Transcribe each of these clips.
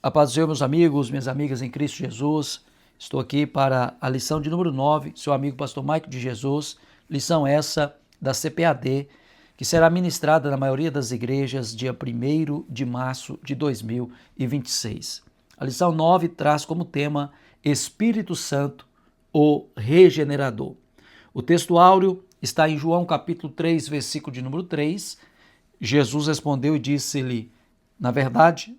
A paz do Senhor, meus amigos, minhas amigas em Cristo Jesus. Estou aqui para a lição de número 9, seu amigo pastor Maico de Jesus. Lição essa da CPAD, que será ministrada na maioria das igrejas dia 1º de março de 2026. A lição 9 traz como tema Espírito Santo, o Regenerador. O texto áureo está em João capítulo 3, versículo de número 3. Jesus respondeu e disse-lhe: Na verdade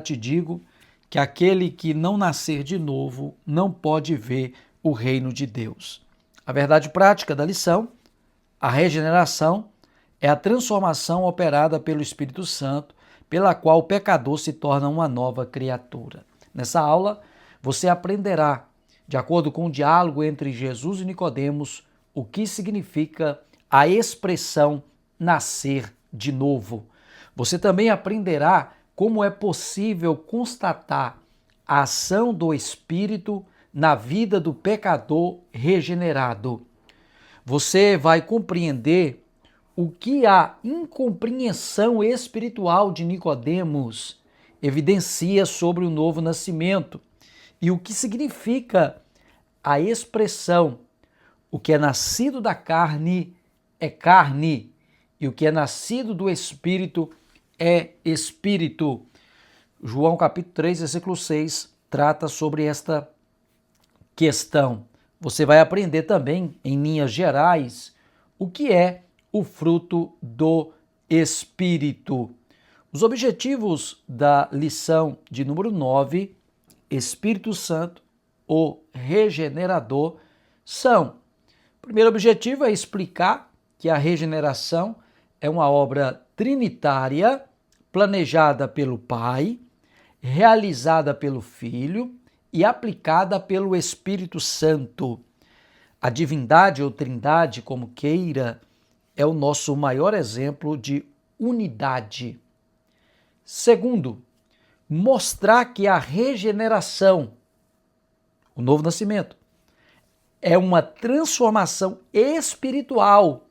te digo que aquele que não nascer de novo não pode ver o reino de Deus. A verdade prática da lição: a regeneração é a transformação operada pelo Espírito Santo, pela qual o pecador se torna uma nova criatura. Nessa aula, você aprenderá, de acordo com o diálogo entre Jesus e Nicodemos, o que significa a expressão nascer de novo. Você também aprenderá como é possível constatar a ação do Espírito na vida do pecador regenerado. Você vai compreender o que a incompreensão espiritual de Nicodemos evidencia sobre o novo nascimento e o que significa a expressão: o que é nascido da carne é carne e o que é nascido do Espírito é Espírito. João capítulo 3, versículo 6 trata sobre esta questão. Você vai aprender também, em linhas gerais, o que é o fruto do Espírito. Os objetivos da lição de número 9, Espírito Santo, o Regenerador, são: o primeiro objetivo é explicar que a regeneração é uma obra trinitária, planejada pelo Pai, realizada pelo Filho e aplicada pelo Espírito Santo. A divindade ou trindade, como queira, é o nosso maior exemplo de unidade. Segundo, mostrar que a regeneração, o novo nascimento, é uma transformação espiritual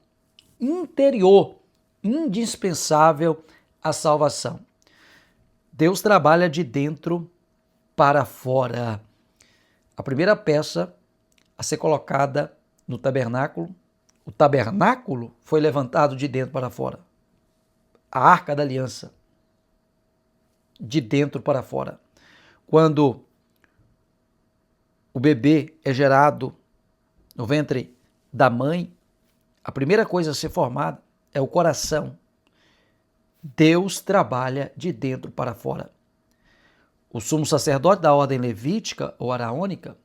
interior indispensável à salvação. Deus trabalha de dentro para fora. A primeira peça a ser colocada no tabernáculo, o tabernáculo foi levantado de dentro para fora. A Arca da Aliança, de dentro para fora. Quando o bebê é gerado no ventre da mãe, a primeira coisa a ser formada é o coração. Deus trabalha de dentro para fora. O sumo sacerdote da ordem levítica ou araônica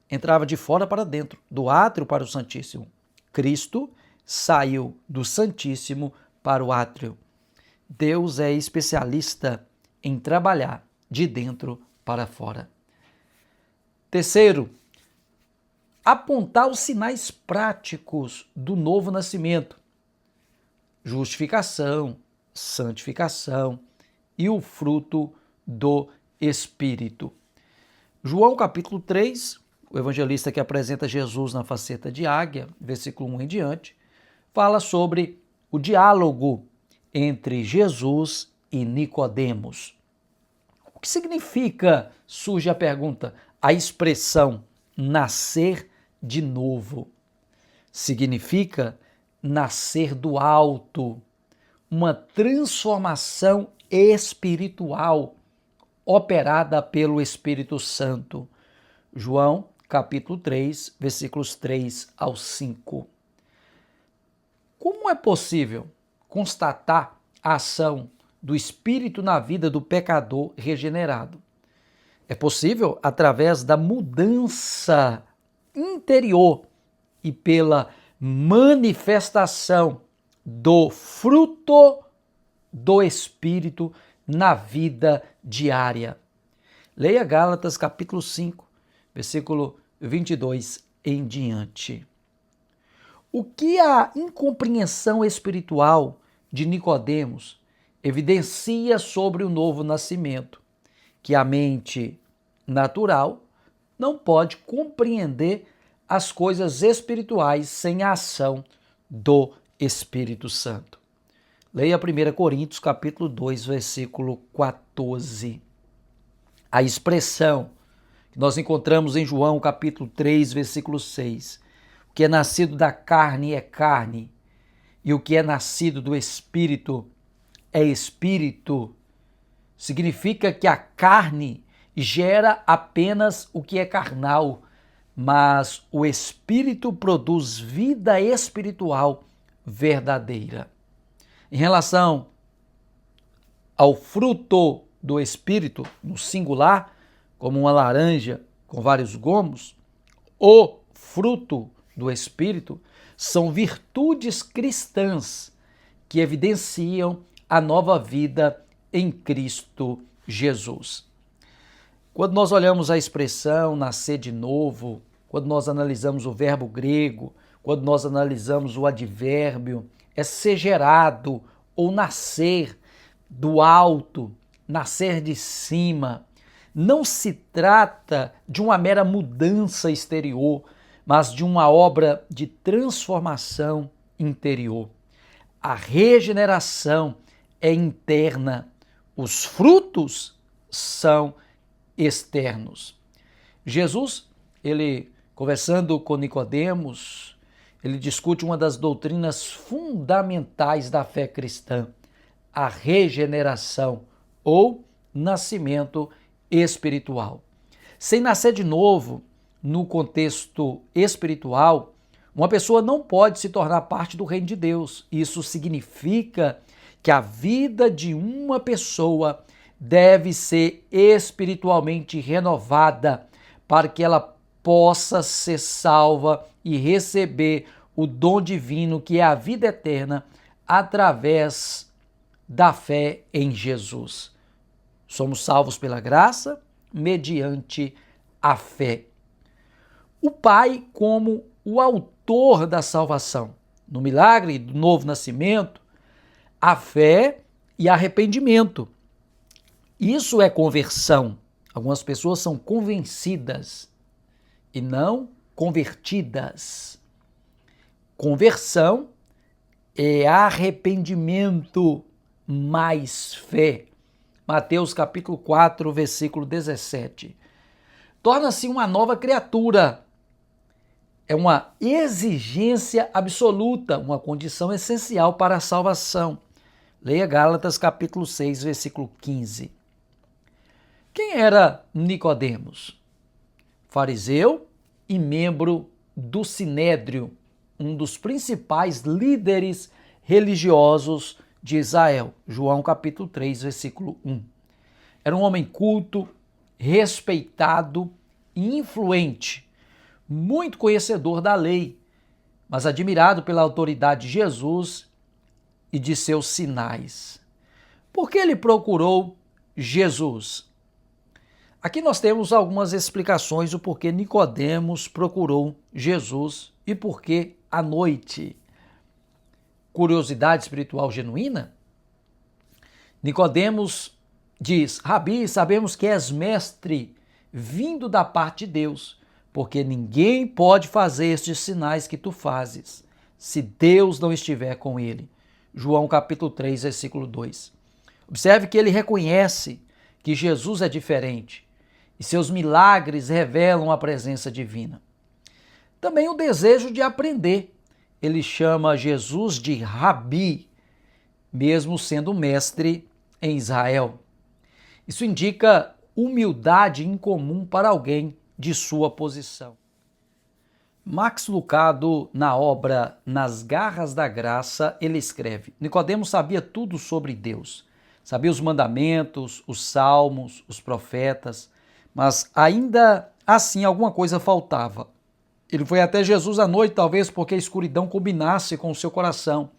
entrava de fora para dentro, do átrio para o Santíssimo. Cristo saiu do Santíssimo para o átrio. Deus é especialista em trabalhar de dentro para fora. Terceiro, apontar os sinais práticos do novo nascimento: justificação, santificação e o fruto do Espírito. João capítulo 3, o evangelista que apresenta Jesus na faceta de águia, versículo 1 em diante, fala sobre o diálogo entre Jesus e Nicodemos. O que significa, surge a pergunta, a expressão nascer de novo? Significa nascer do alto, uma transformação espiritual operada pelo Espírito Santo. João, capítulo 3, versículos 3 ao 5. Como é possível constatar a ação do Espírito na vida do pecador regenerado? É possível através da mudança interior e pela manifestação do fruto do Espírito na vida diária. Leia Gálatas capítulo 5, versículo 22 em diante. O que a incompreensão espiritual de Nicodemos evidencia sobre o novo nascimento? Que a mente natural não pode compreender as coisas espirituais sem a ação do Espírito Santo. Leia 1 Coríntios capítulo 2, versículo 14. A expressão que nós encontramos em João capítulo 3, versículo 6. O que é nascido da carne é carne, e o que é nascido do Espírito é Espírito. Significa que a carne gera apenas o que é carnal, mas o Espírito produz vida espiritual verdadeira. Em relação ao fruto do Espírito, no singular, como uma laranja com vários gomos, o fruto do Espírito são virtudes cristãs que evidenciam a nova vida em Cristo Jesus. Quando nós olhamos a expressão nascer de novo, quando nós analisamos o verbo grego, quando nós analisamos o advérbio, é ser gerado ou nascer do alto, nascer de cima. Não se trata de uma mera mudança exterior, mas de uma obra de transformação interior. A regeneração é interna, os frutos são externos. Jesus, ele conversando com Nicodemos, ele discute uma das doutrinas fundamentais da fé cristã, a regeneração ou nascimento espiritual. Sem nascer de novo, no contexto espiritual, uma pessoa não pode se tornar parte do reino de Deus. Isso significa que a vida de uma pessoa deve ser espiritualmente renovada para que ela possa ser salva e receber o dom divino que é a vida eterna através da fé em Jesus. Somos salvos pela graça mediante a fé. O Pai como o autor da salvação. No milagre do novo nascimento, a fé e arrependimento. Isso é conversão. Algumas pessoas são convencidas e não convertidas. Conversão é arrependimento mais fé. Mateus capítulo 4, versículo 17. Torna-se uma nova criatura. É uma exigência absoluta, uma condição essencial para a salvação. Leia Gálatas capítulo 6, versículo 15. Quem era Nicodemos? Fariseu e membro do Sinédrio, um dos principais líderes religiosos de Israel. João capítulo 3, versículo 1. Era um homem culto, respeitado e influente, muito conhecedor da lei, mas admirado pela autoridade de Jesus e de seus sinais. Por que ele procurou Jesus? Aqui nós temos algumas explicações do porquê Nicodemos procurou Jesus e por que à noite. Curiosidade espiritual genuína? Nicodemos diz: Rabi, sabemos que és mestre vindo da parte de Deus, porque ninguém pode fazer estes sinais que tu fazes, se Deus não estiver com ele. João capítulo 3, versículo 2. Observe que ele reconhece que Jesus é diferente e seus milagres revelam a presença divina. Também o desejo de aprender. Ele chama Jesus de Rabi, mesmo sendo mestre em Israel. Isso indica humildade incomum para alguém de sua posição. Max Lucado, na obra Nas Garras da Graça, ele escreve: Nicodemos sabia tudo sobre Deus. Sabia os mandamentos, os salmos, os profetas, mas ainda assim alguma coisa faltava. Ele foi até Jesus à noite, talvez porque a escuridão combinasse com o seu coração.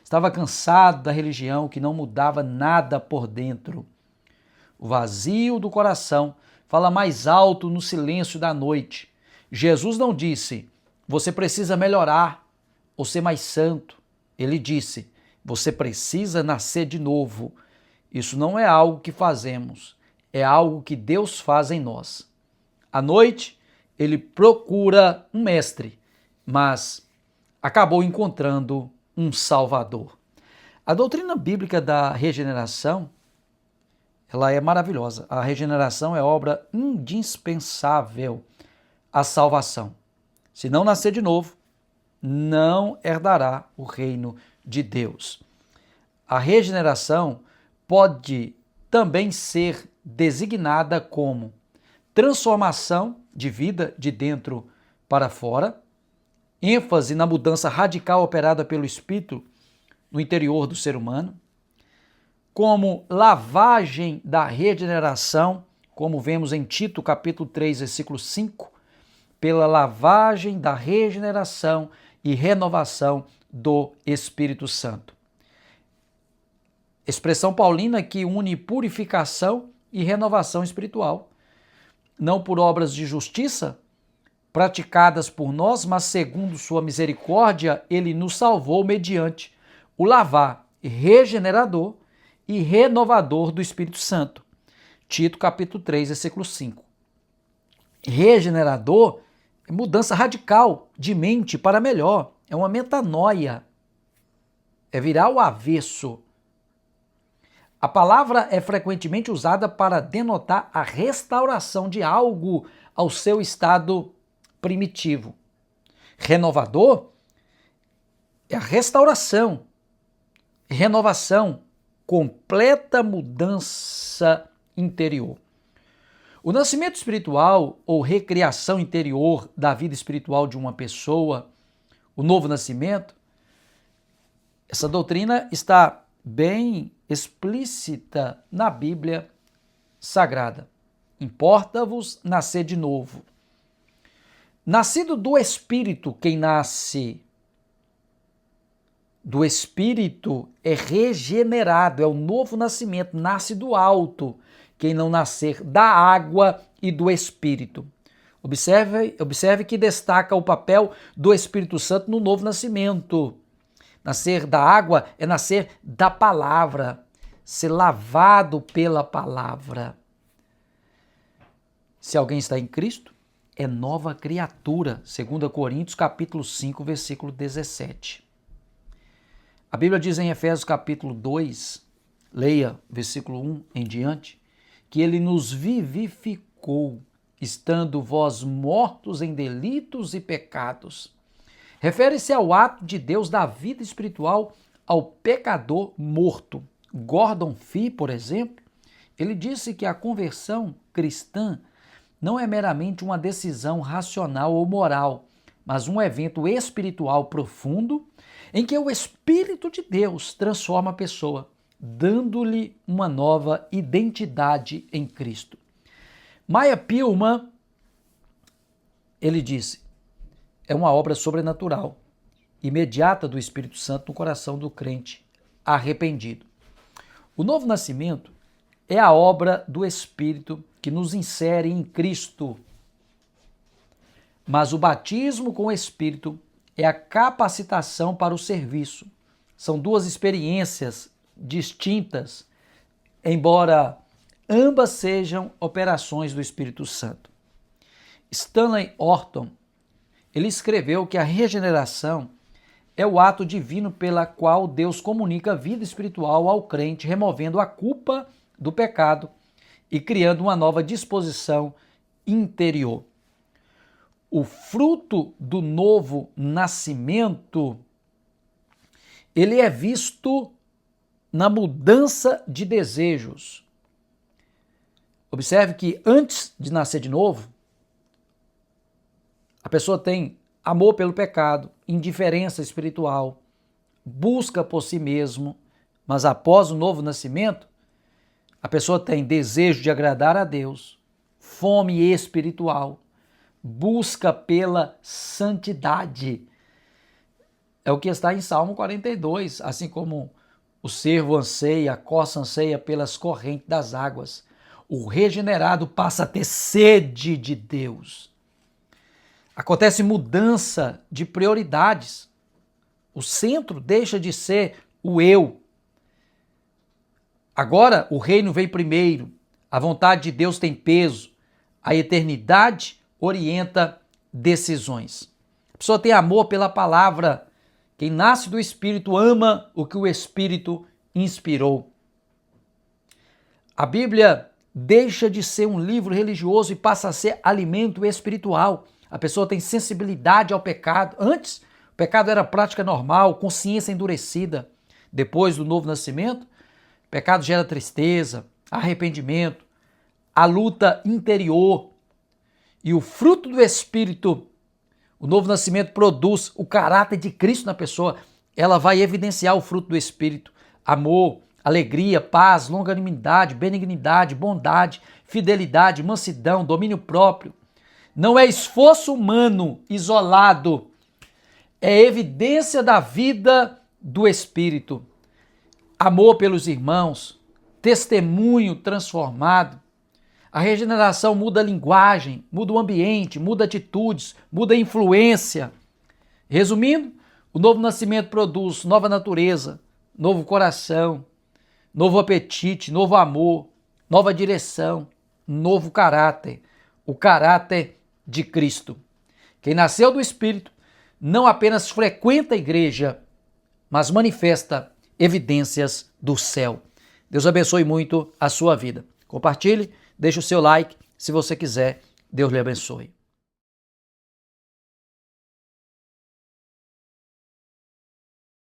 Estava cansado da religião que não mudava nada por dentro. O vazio do coração fala mais alto no silêncio da noite. Jesus não disse: você precisa melhorar ou ser mais santo. Ele disse: você precisa nascer de novo. Isso não é algo que fazemos, é algo que Deus faz em nós. À noite, ele procura um mestre, mas acabou encontrando um Salvador. A doutrina bíblica da regeneração ela é maravilhosa. A regeneração é obra indispensável à salvação. Se não nascer de novo, não herdará o reino de Deus. A regeneração pode também ser designada como transformação de vida de dentro para fora, ênfase na mudança radical operada pelo Espírito no interior do ser humano, como lavagem da regeneração, como vemos em Tito capítulo 3, versículo 5, pela lavagem da regeneração e renovação do Espírito Santo. Expressão paulina que une purificação e renovação espiritual, não por obras de justiça praticadas por nós, mas segundo sua misericórdia, ele nos salvou mediante o lavar regenerador e renovador do Espírito Santo. Tito capítulo 3, versículo 5. Regenerador é mudança radical de mente para melhor, é uma metanoia, é virar o avesso. A palavra é frequentemente usada para denotar a restauração de algo ao seu estado primitivo. Renovador é a restauração, renovação, completa mudança interior. O nascimento espiritual ou recriação interior da vida espiritual de uma pessoa, o novo nascimento, essa doutrina está bem explícita na Bíblia Sagrada. Importa-vos nascer de novo. Nascido do Espírito, quem nasce do Espírito é regenerado, é o novo nascimento, nasce do alto. Quem não nascer da água e do Espírito. Observe que destaca o papel do Espírito Santo no novo nascimento. Nascer da água é nascer da palavra, ser lavado pela palavra. Se alguém está em Cristo, é nova criatura, 2 Coríntios capítulo 5, versículo 17. A Bíblia diz em Efésios capítulo 2, leia versículo 1 em diante, que ele nos vivificou, estando vós mortos em delitos e pecados. Refere-se ao ato de Deus da vida espiritual ao pecador morto. Gordon Fee, por exemplo, ele disse que a conversão cristã não é meramente uma decisão racional ou moral, mas um evento espiritual profundo em que o Espírito de Deus transforma a pessoa, dando-lhe uma nova identidade em Cristo. Maya Pilman, ele disse, é uma obra sobrenatural, imediata do Espírito Santo no coração do crente arrependido. O novo nascimento é a obra do Espírito que nos insere em Cristo. Mas o batismo com o Espírito é a capacitação para o serviço. São duas experiências distintas, embora ambas sejam operações do Espírito Santo. Stanley Orton, ele escreveu que a regeneração é o ato divino pela qual Deus comunica a vida espiritual ao crente, removendo a culpa do pecado e criando uma nova disposição interior. O fruto do novo nascimento, ele é visto na mudança de desejos. Observe que antes de nascer de novo, a pessoa tem amor pelo pecado, indiferença espiritual, busca por si mesmo, mas após o novo nascimento, a pessoa tem desejo de agradar a Deus, fome espiritual, busca pela santidade. É o que está em Salmo 42, assim como o cervo anseia, a corça anseia pelas correntes das águas. O regenerado passa a ter sede de Deus. Acontece mudança de prioridades. O centro deixa de ser o eu. Agora o reino vem primeiro, a vontade de Deus tem peso, a eternidade orienta decisões. A pessoa tem amor pela palavra. Quem nasce do Espírito ama o que o Espírito inspirou. A Bíblia deixa de ser um livro religioso e passa a ser alimento espiritual. A pessoa tem sensibilidade ao pecado. Antes, o pecado era prática normal, consciência endurecida. Depois do novo nascimento, o pecado gera tristeza, arrependimento, a luta interior. E o fruto do Espírito, o novo nascimento produz o caráter de Cristo na pessoa. Ela vai evidenciar o fruto do Espírito: amor, alegria, paz, longanimidade, benignidade, bondade, fidelidade, mansidão, domínio próprio. Não é esforço humano isolado, é evidência da vida do Espírito. Amor pelos irmãos, testemunho transformado. A regeneração muda a linguagem, muda o ambiente, muda atitudes, muda a influência. Resumindo, o novo nascimento produz nova natureza, novo coração, novo apetite, novo amor, nova direção, novo caráter, o caráter de Cristo. Quem nasceu do Espírito não apenas frequenta a igreja, mas manifesta evidências do céu. Deus abençoe muito a sua vida. Compartilhe, deixe o seu like, se você quiser. Deus lhe abençoe.